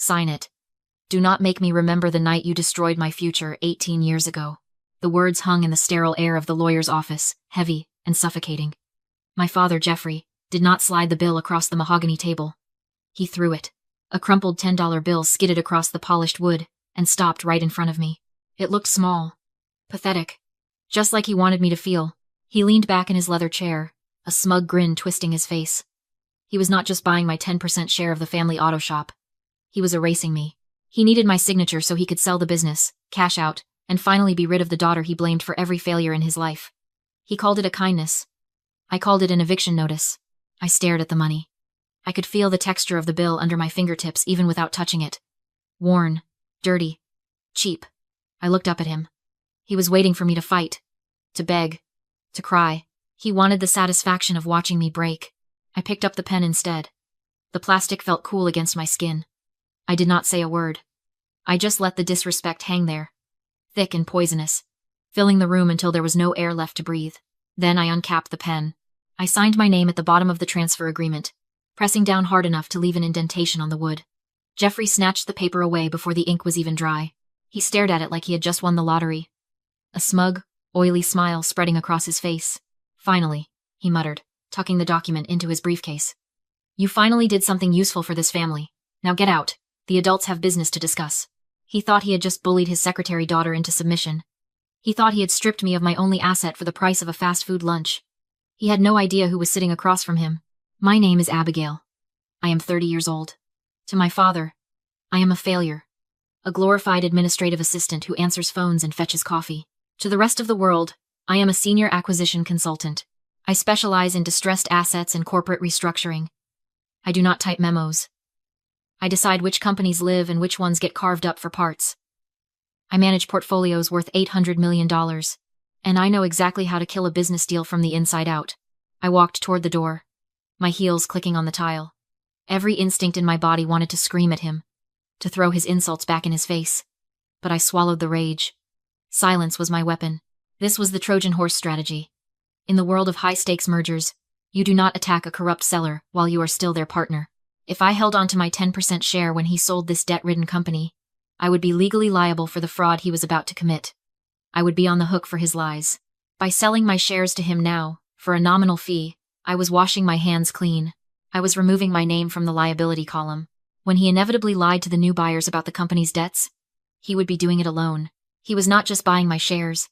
Sign it. Do not make me remember the night you destroyed my future 18 years ago. The words hung in the sterile air of the lawyer's office, heavy and suffocating. My father, Jeffrey, did not slide the bill across the mahogany table. He threw it. A crumpled $10 bill skidded across the polished wood and stopped right in front of me. It looked small, pathetic, just like he wanted me to feel. He leaned back in his leather chair, a smug grin twisting his face. He was not just buying my 10% share of the family auto shop. He was erasing me. He needed my signature so he could sell the business, cash out, and finally be rid of the daughter he blamed for every failure in his life. He called it a kindness. I called it an eviction notice. I stared at the money. I could feel the texture of the bill under my fingertips even without touching it. Worn, dirty, cheap. I looked up at him. He was waiting for me to fight, to beg, to cry. He wanted the satisfaction of watching me break. I picked up the pen instead. The plastic felt cool against my skin. I did not say a word. I just let the disrespect hang there, thick and poisonous, filling the room until there was no air left to breathe. Then I uncapped the pen. I signed my name at the bottom of the transfer agreement, pressing down hard enough to leave an indentation on the wood. Jeffrey snatched the paper away before the ink was even dry. He stared at it like he had just won the lottery. A smug, oily smile spreading across his face. Finally, he muttered, tucking the document into his briefcase. You finally did something useful for this family. Now get out. The adults have business to discuss. He thought he had just bullied his secretary daughter into submission. He thought he had stripped me of my only asset for the price of a fast food lunch. He had no idea who was sitting across from him. My name is Abigail. I am 30 years old. To my father, I am a failure. A glorified administrative assistant who answers phones and fetches coffee. To the rest of the world, I am a senior acquisition consultant. I specialize in distressed assets and corporate restructuring. I do not type memos. I decide which companies live and which ones get carved up for parts. I manage portfolios worth $800 million, and I know exactly how to kill a business deal from the inside out. I walked toward the door, my heels clicking on the tile. Every instinct in my body wanted to scream at him, to throw his insults back in his face. But I swallowed the rage. Silence was my weapon. This was the Trojan horse strategy. In the world of high-stakes mergers, you do not attack a corrupt seller while you are still their partner. If I held on to my 10% share when he sold this debt-ridden company, I would be legally liable for the fraud he was about to commit. I would be on the hook for his lies. By selling my shares to him now, for a nominal fee, I was washing my hands clean. I was removing my name from the liability column. When he inevitably lied to the new buyers about the company's debts, he would be doing it alone. He was not just buying my shares.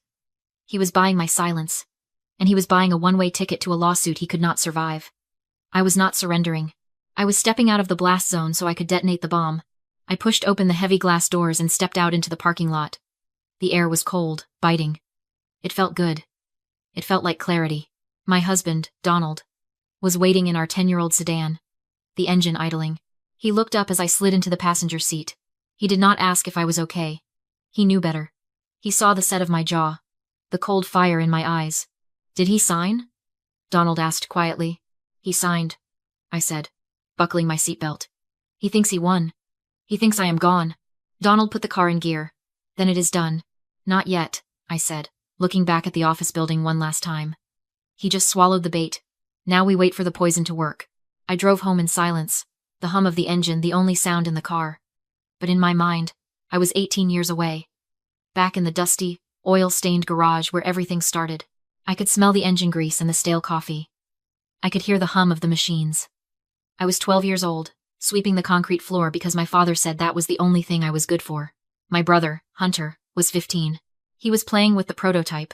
He was buying my silence. And he was buying a one-way ticket to a lawsuit he could not survive. I was not surrendering. I was stepping out of the blast zone so I could detonate the bomb. I pushed open the heavy glass doors and stepped out into the parking lot. The air was cold, biting. It felt good. It felt like clarity. My husband, Donald, was waiting in our 10-year-old sedan, the engine idling. He looked up as I slid into the passenger seat. He did not ask if I was okay. He knew better. He saw the set of my jaw, the cold fire in my eyes. Did he sign? Donald asked quietly. He signed, I said, buckling my seatbelt. He thinks he won. He thinks I am gone. Donald put the car in gear. Then it is done. Not yet, I said, looking back at the office building one last time. He just swallowed the bait. Now we wait for the poison to work. I drove home in silence, the hum of the engine the only sound in the car. But in my mind, I was 18 years away. Back in the dusty, oil-stained garage where everything started. I could smell the engine grease and the stale coffee. I could hear the hum of the machines. I was 12 years old, sweeping the concrete floor because my father said that was the only thing I was good for. My brother, Hunter, was 15. He was playing with the prototype.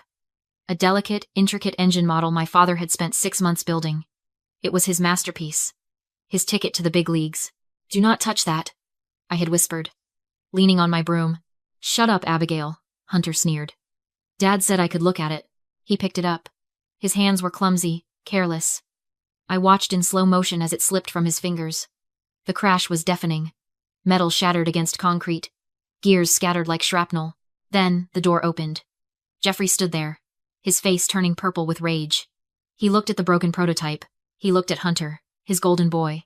A delicate, intricate engine model my father had spent 6 months building. It was his masterpiece. His ticket to the big leagues. Do not touch that, I had whispered, leaning on my broom. Shut up, Abigail, Hunter sneered. Dad said I could look at it. He picked it up. His hands were clumsy, careless. I watched in slow motion as it slipped from his fingers. The crash was deafening. Metal shattered against concrete. Gears scattered like shrapnel. Then, the door opened. Jeffrey stood there, his face turning purple with rage. He looked at the broken prototype. He looked at Hunter, his golden boy,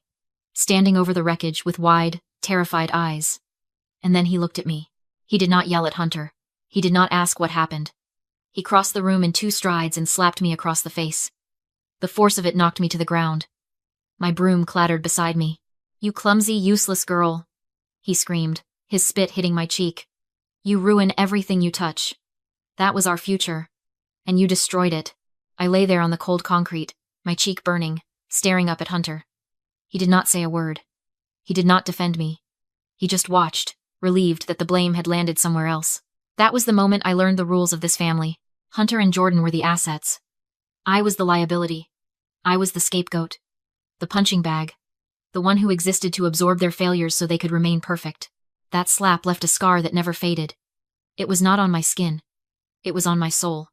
standing over the wreckage with wide, terrified eyes. And then he looked at me. He did not yell at Hunter. He did not ask what happened. He crossed the room in 2 strides and slapped me across the face. The force of it knocked me to the ground. My broom clattered beside me. You clumsy, useless girl. he screamed, his spit hitting my cheek. You ruin everything you touch. That was our future. And you destroyed it. I lay there on the cold concrete, my cheek burning, staring up at Hunter. He did not say a word. He did not defend me. He just watched, relieved that the blame had landed somewhere else. That was the moment I learned the rules of this family. Hunter and Jordan were the assets. I was the liability. I was the scapegoat. The punching bag. The one who existed to absorb their failures so they could remain perfect. That slap left a scar that never faded. It was not on my skin. It was on my soul.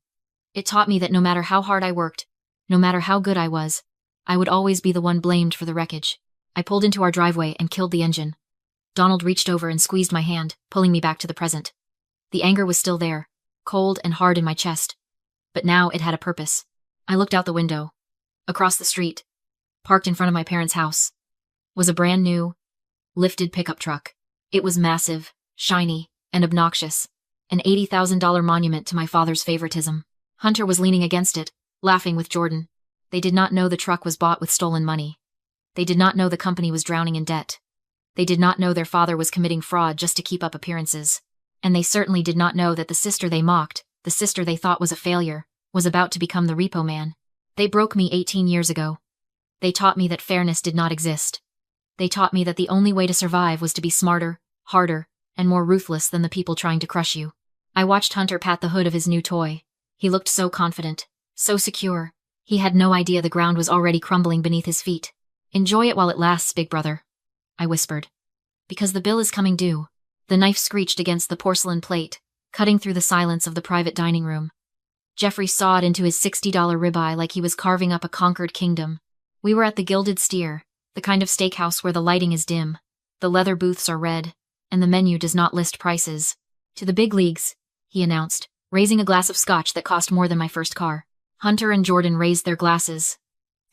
It taught me that no matter how hard I worked, no matter how good I was, I would always be the one blamed for the wreckage. I pulled into our driveway and killed the engine. Donald reached over and squeezed my hand, pulling me back to the present. The anger was still there, cold and hard in my chest. But now it had a purpose. I looked out the window. Across the street, parked in front of my parents' house, was a brand new, lifted pickup truck. It was massive, shiny, and obnoxious. An $80,000 monument to my father's favoritism. Hunter was leaning against it, laughing with Jordan. They did not know the truck was bought with stolen money. They did not know the company was drowning in debt. They did not know their father was committing fraud just to keep up appearances. And they certainly did not know that the sister they mocked, the sister they thought was a failure, was about to become the repo man. They broke me 18 years ago. They taught me that fairness did not exist. They taught me that the only way to survive was to be smarter, harder, and more ruthless than the people trying to crush you. I watched Hunter pat the hood of his new toy. He looked so confident, so secure. He had no idea the ground was already crumbling beneath his feet. Enjoy it while it lasts, big brother, I whispered. Because the bill is coming due. The knife screeched against the porcelain plate, cutting through the silence of the private dining room. Jeffrey sawed into his $60 ribeye like he was carving up a conquered kingdom. We were at the Gilded Steer, the kind of steakhouse where the lighting is dim, the leather booths are red, and the menu does not list prices. To the big leagues, he announced, raising a glass of scotch that cost more than my first car. Hunter and Jordan raised their glasses,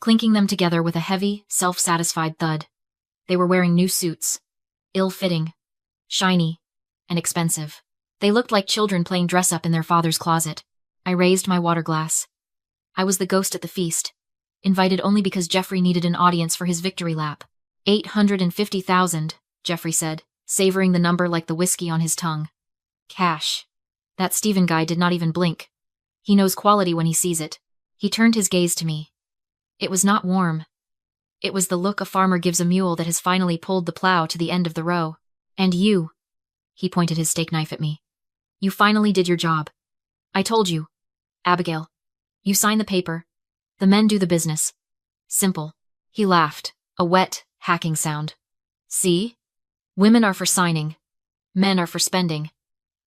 clinking them together with a heavy, self-satisfied thud. They were wearing new suits, ill-fitting, shiny, and expensive. They looked like children playing dress-up in their father's closet. I raised my water glass. I was the ghost at the feast, invited only because Jeffrey needed an audience for his victory lap. 850,000, Jeffrey said, savoring the number like the whiskey on his tongue. Cash. That Steven guy did not even blink. He knows quality when he sees it. He turned his gaze to me. It was not warm. It was the look a farmer gives a mule that has finally pulled the plow to the end of the row. And you, he pointed his steak knife at me. You finally did your job. I told you, Abigail. You sign the paper. The men do the business. Simple. He laughed, a wet, hacking sound. See? Women are for signing. Men are for spending.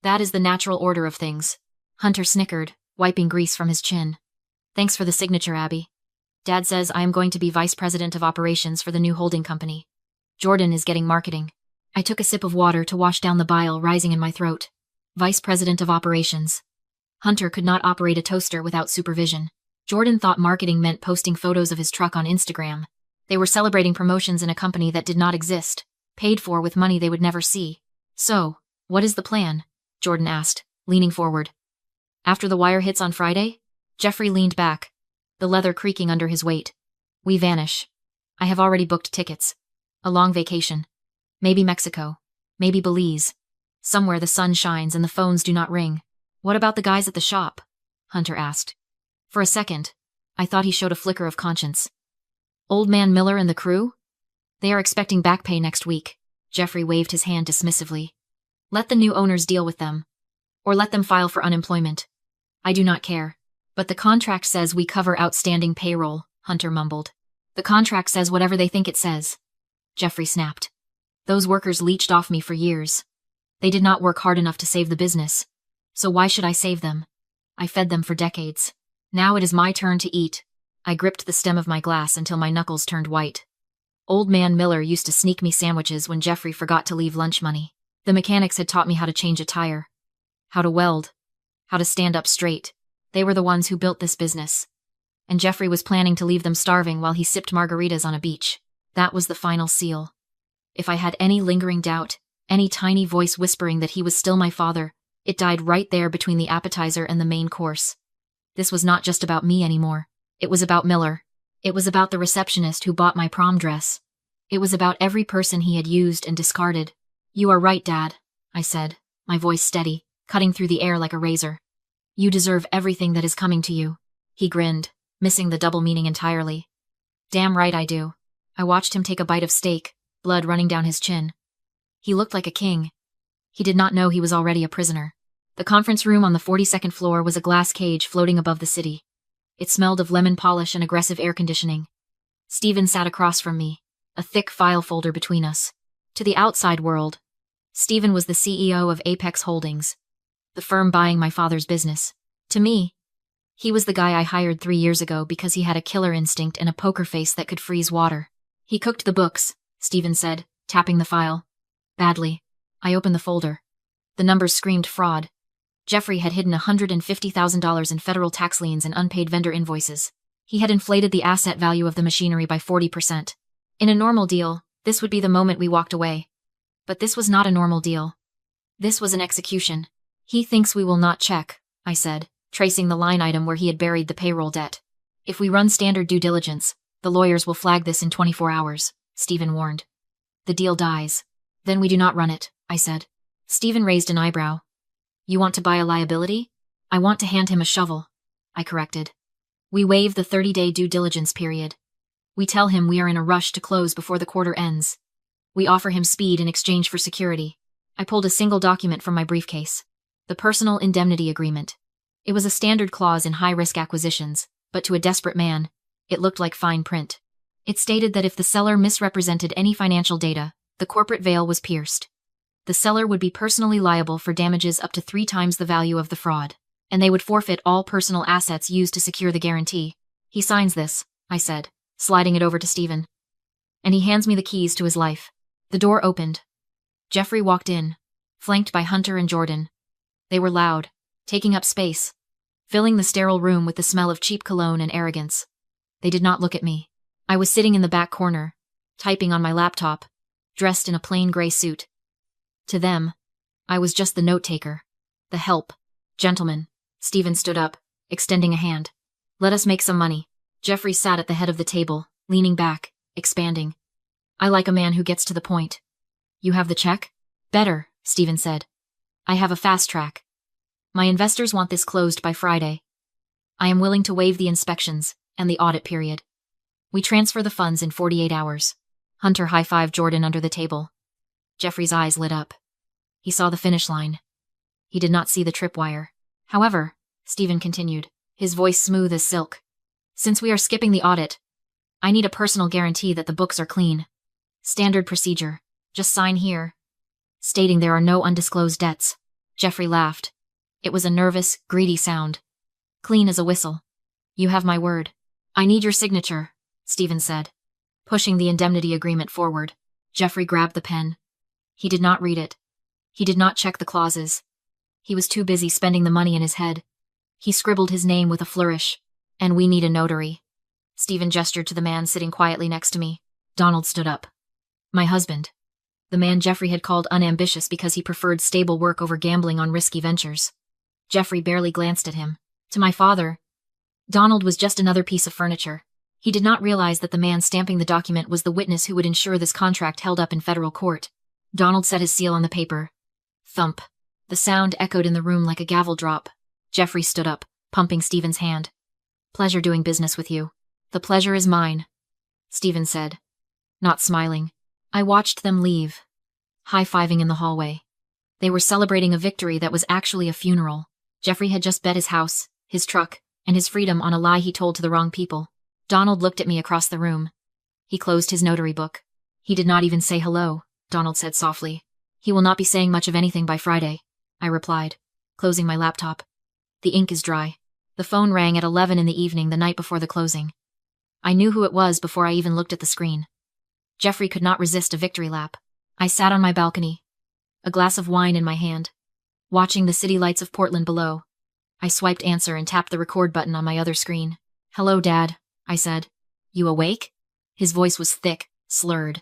That is the natural order of things. Hunter snickered, wiping grease from his chin. Thanks for the signature, Abby. Dad says I am going to be vice president of operations for the new holding company. Jordan is getting marketing. I took a sip of water to wash down the bile rising in my throat. Vice president of operations. Hunter could not operate a toaster without supervision. Jordan thought marketing meant posting photos of his truck on Instagram. They were celebrating promotions in a company that did not exist, paid for with money they would never see. So, what is the plan? Jordan asked, leaning forward. After the wire hits on Friday? Jeffrey leaned back, the leather creaking under his weight. We vanish. I have already booked tickets. A long vacation. Maybe Mexico. Maybe Belize. Somewhere the sun shines and the phones do not ring. What about the guys at the shop? Hunter asked. For a second, I thought he showed a flicker of conscience. Old Man Miller and the crew? They are expecting back pay next week. Jeffrey waved his hand dismissively. Let the new owners deal with them. Or let them file for unemployment. I do not care. But the contract says we cover outstanding payroll, Hunter mumbled. The contract says whatever they think it says. Jeffrey snapped. Those workers leached off me for years. They did not work hard enough to save the business. So why should I save them? I fed them for decades. Now it is my turn to eat. I gripped the stem of my glass until my knuckles turned white. Old Man Miller used to sneak me sandwiches when Jeffrey forgot to leave lunch money. The mechanics had taught me how to change a tire, how to weld, how to stand up straight. They were the ones who built this business. And Jeffrey was planning to leave them starving while he sipped margaritas on a beach. That was the final seal. If I had any lingering doubt, any tiny voice whispering that he was still my father, it died right there between the appetizer and the main course. This was not just about me anymore. It was about Miller. It was about the receptionist who bought my prom dress. It was about every person he had used and discarded. You are right, Dad, I said, my voice steady, cutting through the air like a razor. You deserve everything that is coming to you. He grinned, missing the double meaning entirely. Damn right I do. I watched him take a bite of steak, blood running down his chin. He looked like a king. He did not know he was already a prisoner. The conference room on the 42nd floor was a glass cage floating above the city. It smelled of lemon polish and aggressive air conditioning. Stephen sat across from me, a thick file folder between us. To the outside world, Stephen was the CEO of Apex Holdings, the firm buying my father's business. To me, he was the guy I hired 3 years ago because he had a killer instinct and a poker face that could freeze water. He cooked the books, Stephen said, tapping the file. Badly. I opened the folder. The numbers screamed fraud. Jeffrey had hidden $150,000 in federal tax liens and unpaid vendor invoices. He had inflated the asset value of the machinery by 40%. In a normal deal, this would be the moment we walked away. But this was not a normal deal. This was an execution. He thinks we will not check, I said, tracing the line item where he had buried the payroll debt. If we run standard due diligence, the lawyers will flag this in 24 hours, Stephen warned. The deal dies. Then we do not run it, I said. Stephen raised an eyebrow. You want to buy a liability? I want to hand him a shovel, I corrected. We waive the 30-day due diligence period. We tell him we are in a rush to close before the quarter ends. We offer him speed in exchange for security. I pulled a single document from my briefcase. The personal indemnity agreement. It was a standard clause in high-risk acquisitions, but to a desperate man, it looked like fine print. It stated that if the seller misrepresented any financial data, the corporate veil was pierced. The seller would be personally liable for damages up to 3 times the value of the fraud, and they would forfeit all personal assets used to secure the guarantee. He signs this, I said, sliding it over to Stephen. And he hands me the keys to his life. The door opened. Jeffrey walked in, flanked by Hunter and Jordan. They were loud, taking up space, filling the sterile room with the smell of cheap cologne and arrogance. They did not look at me. I was sitting in the back corner, typing on my laptop, dressed in a plain gray suit. To them, I was just the note-taker, the help. Gentlemen, Stephen stood up, extending a hand. Let us make some money. Jeffrey sat at the head of the table, leaning back, expanding. I like a man who gets to the point. You have the check? Better, Stephen said. I have a fast track. My investors want this closed by Friday. I am willing to waive the inspections and the audit period. We transfer the funds in 48 hours. Hunter high-fived Jordan under the table. Jeffrey's eyes lit up. He saw the finish line. He did not see the tripwire. However, Stephen continued, his voice smooth as silk. Since we are skipping the audit, I need a personal guarantee that the books are clean. Standard procedure. Just sign here. Stating there are no undisclosed debts. Jeffrey laughed. It was a nervous, greedy sound. Clean as a whistle. You have my word. I need your signature, Stephen said, pushing the indemnity agreement forward. Jeffrey grabbed the pen. He did not read it. He did not check the clauses. He was too busy spending the money in his head. He scribbled his name with a flourish. And we need a notary. Stephen gestured to the man sitting quietly next to me. Donald stood up. My husband. The man Jeffrey had called unambitious because he preferred stable work over gambling on risky ventures. Jeffrey barely glanced at him. To my father, Donald was just another piece of furniture. He did not realize that the man stamping the document was the witness who would ensure this contract held up in federal court. Donald set his seal on the paper. Thump. The sound echoed in the room like a gavel drop. Jeffrey stood up, pumping Stephen's hand. Pleasure doing business with you. The pleasure is mine, Stephen said, not smiling. I watched them leave, high-fiving in the hallway. They were celebrating a victory that was actually a funeral. Jeffrey had just bet his house, his truck, and his freedom on a lie he told to the wrong people. Donald looked at me across the room. He closed his notary book. He did not even say hello, Donald said softly. He will not be saying much of anything by Friday, I replied, closing my laptop. The ink is dry. The phone rang at 11 in the evening the night before the closing. I knew who it was before I even looked at the screen. Jeffrey could not resist a victory lap. I sat on my balcony, a glass of wine in my hand, watching the city lights of Portland below. I swiped answer and tapped the record button on my other screen. Hello, Dad, I said. You awake? His voice was thick, slurred.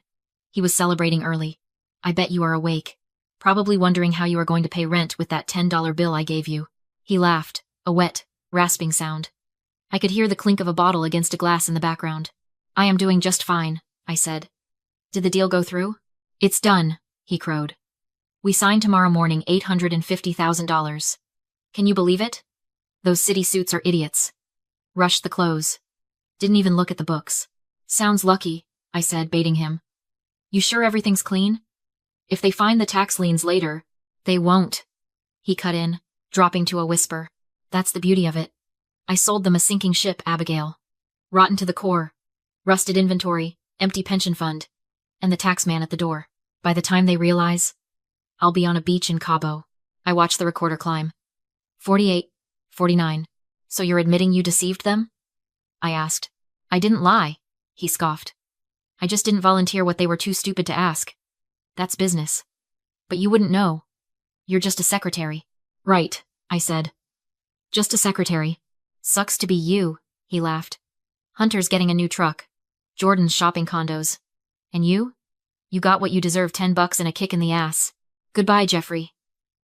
He was celebrating early. I bet you are awake. Probably wondering how you are going to pay rent with that $10 bill I gave you. He laughed, a wet, rasping sound. I could hear the clink of a bottle against a glass in the background. I am doing just fine, I said. Did the deal go through? It's done, he crowed. We sign tomorrow morning $850,000. Can you believe it? Those city suits are idiots. Rushed the close. Didn't even look at the books. Sounds lucky, I said, baiting him. You sure everything's clean? If they find the tax liens later, they won't. He cut in, dropping to a whisper. That's the beauty of it. I sold them a sinking ship, Abigail. Rotten to the core. Rusted inventory, empty pension fund, and the tax man at the door. By the time they realize, I'll be on a beach in Cabo. I watched the recorder climb. 48, 49. So you're admitting you deceived them? I asked. I didn't lie, he scoffed. I just didn't volunteer what they were too stupid to ask. That's business. But you wouldn't know. You're just a secretary. Right, I said. Just a secretary. Sucks to be you, he laughed. Hunter's getting a new truck. Jordan's shopping condos. And you? You got what you deserve, $10 and a kick in the ass. Goodbye, Jeffrey,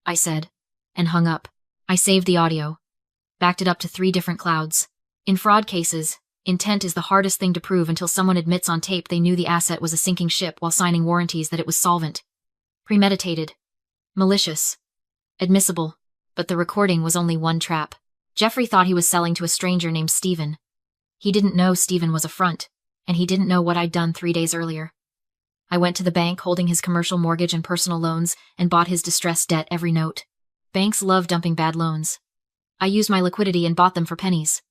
I said, and hung up. I saved the audio. Backed it up to 3 different clouds. In fraud cases, intent is the hardest thing to prove until someone admits on tape they knew the asset was a sinking ship while signing warranties that it was solvent. Premeditated. Malicious. Admissible. But the recording was only one trap. Jeffrey thought he was selling to a stranger named Stephen. He didn't know Stephen was a front, and he didn't know what I'd done 3 days earlier. I went to the bank holding his commercial mortgage and personal loans and bought his distressed debt every note. Banks love dumping bad loans. I used my liquidity and bought them for pennies.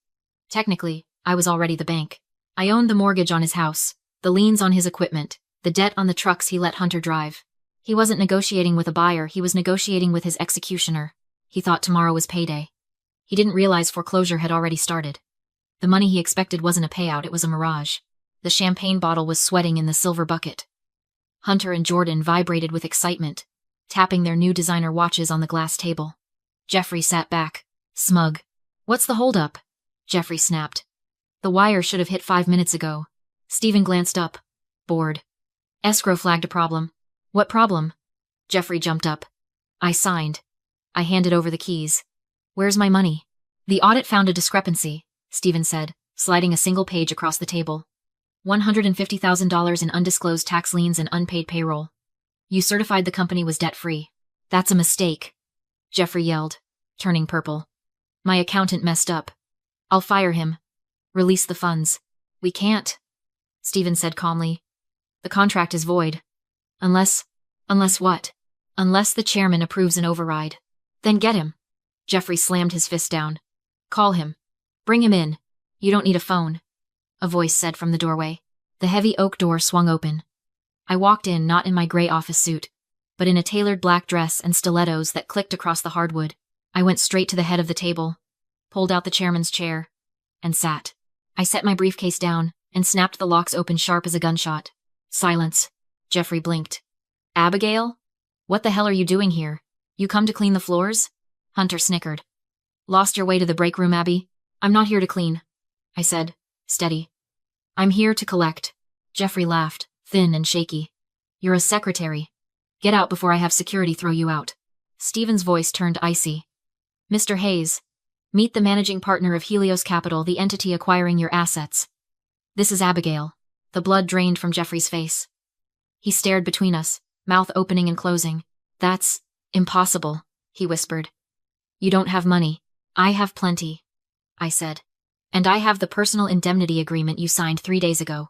Technically, I was already the bank. I owned the mortgage on his house, the liens on his equipment, the debt on the trucks he let Hunter drive. He wasn't negotiating with a buyer, he was negotiating with his executioner. He thought tomorrow was payday. He didn't realize foreclosure had already started. The money he expected wasn't a payout, it was a mirage. The champagne bottle was sweating in the silver bucket. Hunter and Jordan vibrated with excitement, tapping their new designer watches on the glass table. Jeffrey sat back, smug. What's the holdup? Jeffrey snapped. The wire should have hit 5 minutes ago. Stephen glanced up, bored. Escrow flagged a problem. What problem? Jeffrey jumped up. I signed. I handed over the keys. Where's my money? The audit found a discrepancy, Stephen said, sliding a single page across the table. $150,000 in undisclosed tax liens and unpaid payroll. You certified the company was debt-free. That's a mistake, Jeffrey yelled, turning purple. My accountant messed up. I'll fire him. Release the funds. We can't, Stephen said calmly. The contract is void. Unless what? Unless the chairman approves an override. Then get him. Jeffrey slammed his fist down. Call him. Bring him in. You don't need a phone, a voice said from the doorway. The heavy oak door swung open. I walked in not in my gray office suit, but in a tailored black dress and stilettos that clicked across the hardwood. I went straight to the head of the table, pulled out the chairman's chair, and sat. I set my briefcase down and snapped the locks open sharp as a gunshot. Silence. Jeffrey blinked. Abigail? What the hell are you doing here? You come to clean the floors? Hunter snickered. Lost your way to the break room, Abby? I'm not here to clean, I said, steady. I'm here to collect. Jeffrey laughed, thin and shaky. You're a secretary. Get out before I have security throw you out. Stephen's voice turned icy. Mr. Hayes, meet the managing partner of Helios Capital, the entity acquiring your assets. This is Abigail. The blood drained from Jeffrey's face. He stared between us, mouth opening and closing. That's impossible, he whispered. You don't have money. I have plenty, I said. And I have the personal indemnity agreement you signed 3 days ago.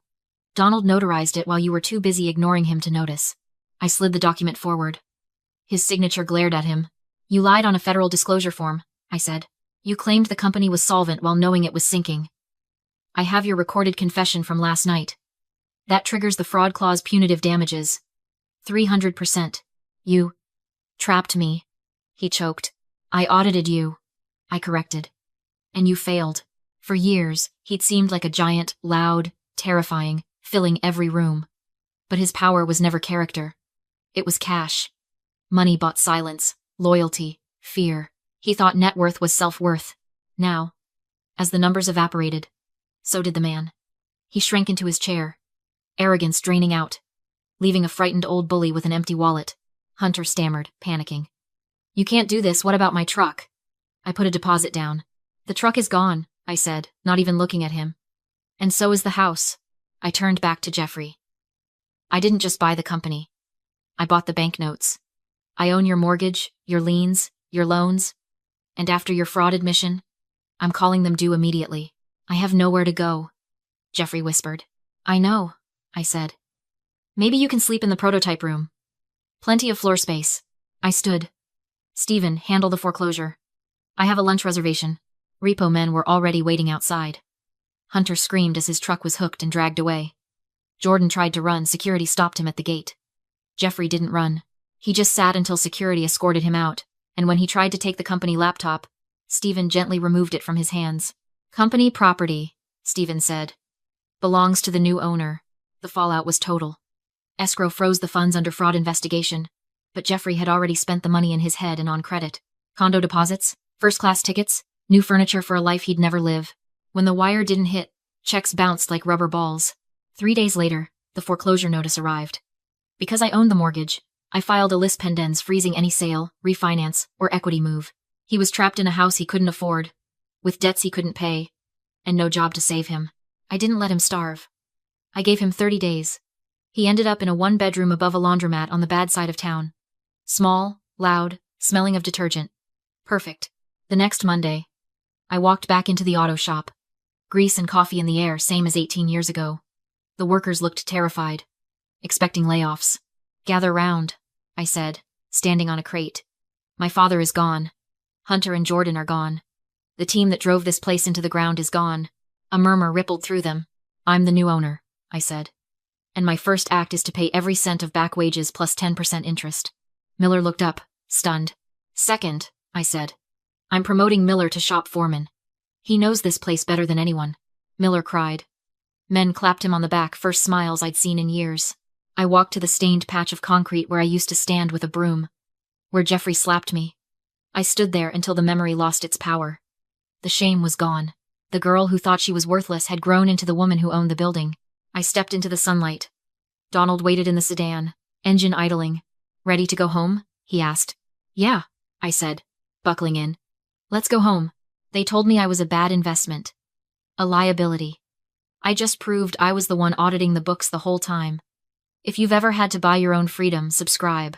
Donald notarized it while you were too busy ignoring him to notice. I slid the document forward. His signature glared at him. You lied on a federal disclosure form, I said. You claimed the company was solvent while knowing it was sinking. I have your recorded confession from last night. That triggers the fraud clause punitive damages. 300%. You trapped me, he choked. I audited you, I corrected. And you failed. For years, he'd seemed like a giant, loud, terrifying, filling every room. But his power was never character. It was cash. Money bought silence, loyalty, fear. He thought net worth was self-worth. Now, as the numbers evaporated, so did the man. He shrank into his chair, arrogance draining out, leaving a frightened old bully with an empty wallet. Hunter stammered, panicking. You can't do this, what about my truck? I put a deposit down. The truck is gone, I said, not even looking at him. And so is the house. I turned back to Jeffrey. I didn't just buy the company. I bought the banknotes. I own your mortgage, your liens, your loans, and after your fraud admission, I'm calling them due immediately. I have nowhere to go, Jeffrey whispered. I know, I said. Maybe you can sleep in the prototype room. Plenty of floor space. I stood. Stephen, handle the foreclosure. I have a lunch reservation. Repo men were already waiting outside. Hunter screamed as his truck was hooked and dragged away. Jordan tried to run, security stopped him at the gate. Jeffrey didn't run. He just sat until security escorted him out, and when he tried to take the company laptop, Stephen gently removed it from his hands. Company property, Stephen said. Belongs to the new owner. The fallout was total. Escrow froze the funds under fraud investigation, but Jeffrey had already spent the money in his head and on credit. Condo deposits, first-class tickets, new furniture for a life he'd never live. When the wire didn't hit, checks bounced like rubber balls. 3 days later, the foreclosure notice arrived. Because I owned the mortgage, I filed a lis pendens freezing any sale, refinance, or equity move. He was trapped in a house he couldn't afford, with debts he couldn't pay, and no job to save him. I didn't let him starve. I gave him 30 days. He ended up in a one-bedroom above a laundromat on the bad side of town. Small, loud, smelling of detergent. Perfect. The next Monday, I walked back into the auto shop. Grease and coffee in the air, same as 18 years ago. The workers looked terrified, expecting layoffs. Gather round, I said, standing on a crate. My father is gone. Hunter and Jordan are gone. The team that drove this place into the ground is gone. A murmur rippled through them. I'm the new owner, I said. And my first act is to pay every cent of back wages plus 10% interest. Miller looked up, stunned. Second, I said. I'm promoting Miller to shop foreman. He knows this place better than anyone. Miller cried. Men clapped him on the back, first smiles I'd seen in years. I walked to the stained patch of concrete where I used to stand with a broom, where Jeffrey slapped me. I stood there until the memory lost its power. The shame was gone. The girl who thought she was worthless had grown into the woman who owned the building. I stepped into the sunlight. Donald waited in the sedan, engine idling. Ready to go home? He asked. Yeah, I said, buckling in. Let's go home. They told me I was a bad investment. A liability. I just proved I was the one auditing the books the whole time. If you've ever had to buy your own freedom, subscribe.